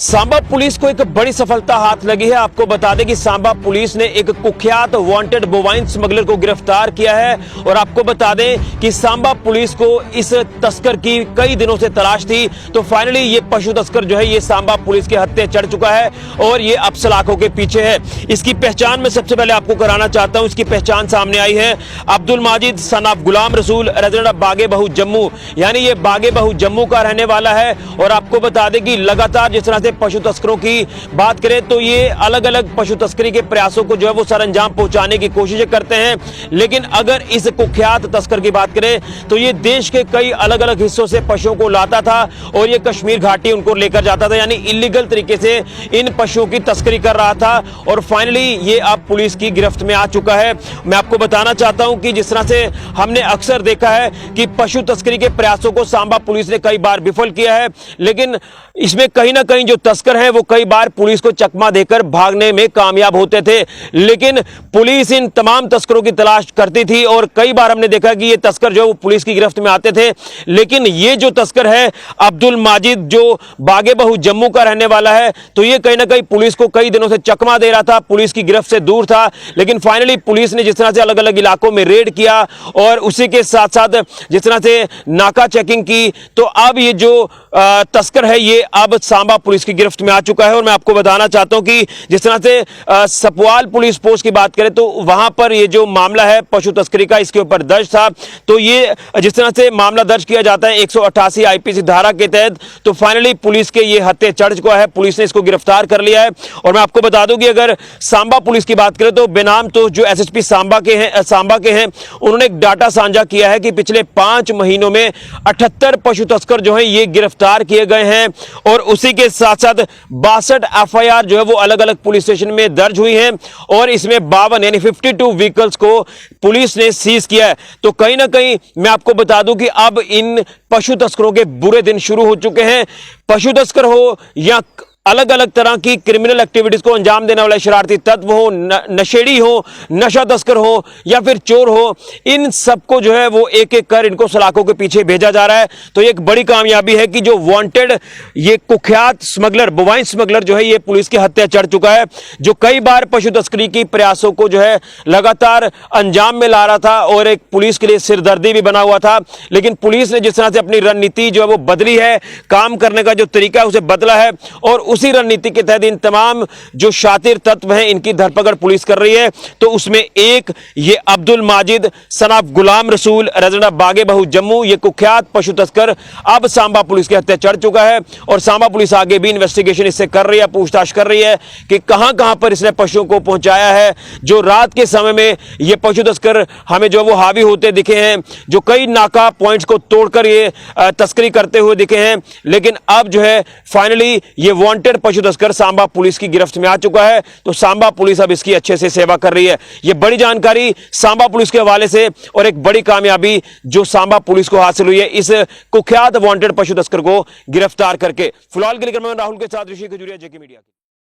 Samba police को एक बड़ी सफलता हाथ लगी है। आपको बता दें कि सांबा पुलिस ने एक कुख्यात वांटेड बोवाइन स्मगलर को गिरफ्तार किया है और आपको बता दें कि सांबा पुलिस को इस तस्कर की कई दिनों से तलाश थी, तो फाइनली ये पशु तस्कर जो है ये सांबा पुलिस के हत्थे चढ़ चुका है और ये अब सलाखों के पीछे है। इसकी पहचान मैं सबसे पहले आपको कराना चाहता हूं। इसकी पहचान सामने आई है Abdul Majid son of Ghulam Rasool, resident of बागे बहू जम्मू, यानी ये बागे बहू जम्मू का रहने वाला है। और आपको बता दें कि लगातार जिस तरह से पशु तस्करों की बात करें तो ये अलग अलग पशु तस्करी के प्रयासों को जो है वो सरअंजाम पहुंचाने की कोशिशें करते हैं, लेकिन अगर इस कुख्यात तस्कर की बात करें तो ये देश के कई अलग अलग हिस्सों से पशुओं को लाता था और ये कश्मीर घाटी उनको लेकर जाता था, यानी इलीगल तरीके से इन पशुओं की तस्करी कर रहा था और फाइनली ये अब पुलिस की गिरफ्त में आ चुका है। मैं आपको बताना चाहता हूं कि जिस तरह से हमने अक्सर देखा है कि पशु तस्करी के प्रयासों को सांबा पुलिस ने कई बार विफल किया है, लेकिन इसमें कहीं ना कहीं जो तस्कर हैं वो कई बार पुलिस को चकमा देकर भागने में कामयाब होते थे, लेकिन पुलिस इन तमाम तस्करों की तलाश करती थी और कई बार हमने देखा कि ये तस्कर जो वो पुलिस की गिरफ्त में आते थे। लेकिन ये जो तस्कर है अब्दुल माजिद, जो बागे बहू जम्मू का रहने वाला है, तो ये कहीं ना कहीं पुलिस को कई दिनों से चकमा दे रहा था, पुलिस की गिरफ्त से दूर था, लेकिन फाइनली पुलिस ने जिस तरह से अलग अलग इलाकों में रेड किया और उसी के साथ साथ जिस तरह से नाका चेकिंग की, तो अब ये जो तस्कर है ये अब सांबा पुलिस की गिरफ्त में आ चुका है। और मैं आपको बताना चाहता हूं कि जिस तरह से सपवाल पुलिस पोस्ट की बात करें तो वहां पर ये जो मामला है पशु तस्करी का इसके ऊपर दर्ज था, तो ये जिस तरह से मामला दर्ज किया जाता है 188 आईपीसी धारा के तहत, तो फाइनली पुलिस के ये हत्थे चढ़ चुका है, पुलिस ने इसको गिरफ्तार कर लिया है। और मैं आपको बता दूं कि अगर सांबा पुलिस की बात करें तो बेनाम तो जो एसएसपी सांबा के हैं उन्होंने एक डाटा साझा किया है कि पिछले 5 महीनों में 78 पशु तस्कर जो है ये गिरफ्तार किए गए हैं और उसी के साथ साथ 62 एफआईआर जो है वो अलग अलग पुलिस स्टेशन में दर्ज हुई हैं और इसमें 52 यानी 52 व्हीकल्स को पुलिस ने सीज किया है। तो कहीं ना कहीं मैं आपको बता दूं कि अब इन पशु तस्करों के बुरे दिन शुरू हो चुके हैं। पशु तस्कर हो या अलग अलग तरह की क्रिमिनल एक्टिविटीज को अंजाम देने वाले शरारती तत्व हो, नशेड़ी हो, नशा तस्कर हो या फिर चोर हो, इन सबको जो है वो एक एक कर इनको सलाखों के पीछे भेजा जा रहा है। तो ये एक बड़ी कामयाबी है कि जो वांटेड ये कुख्यात स्मगलर, बोवाइन स्मगलर जो है ये पुलिस के हत्या चढ़ चुका है, जो कई बार पशु तस्करी की प्रयासों को जो है लगातार अंजाम में ला रहा था और एक पुलिस के लिए सिरदर्दी भी बना हुआ था। लेकिन पुलिस ने जिस तरह से अपनी रणनीति जो है वो बदली है, काम करने का जो तरीका है उसे बदला है और उसी रणनीति के तहत इन तमाम जो शातिर तत्व हैं इनकी धरपकड़ पुलिस कर रही है। तो उसमें एक ये Abdul Majid son of Ghulam Rasool, resident of बागे बहू जम्मू, ये कुख्यात पशु तस्कर अब सांबा पुलिस के हत्थे चढ़ चुका है और सांबा पुलिस आगे भी इन्वेस्टिगेशन इससे कर रही है, पूछताछ कर रही है कि कहां कहां पर इसने पशुओं को पहुंचाया है। जो रात के समय में ये पशु तस्कर हमें जो वो हावी होते दिखे हैं, जो कई नाका पॉइंट्स को तोड़कर ये तस्करी करते हुए दिखे हैं, लेकिन अब जो है फाइनली ये वांटेड पशु तस्कर सांबा पुलिस की गिरफ्त में आ चुका है। तो सांबा पुलिस अब इसकी अच्छे से सेवा कर रही है। यह बड़ी जानकारी सांबा पुलिस के हवाले से और एक बड़ी कामयाबी जो सांबा पुलिस को हासिल हुई है इस कुख्यात वांटेड पशु तस्कर को गिरफ्तार करके। फिलहाल के लिए मैं राहुल के साथ ऋषि खजूरिया, जेके मीडिया।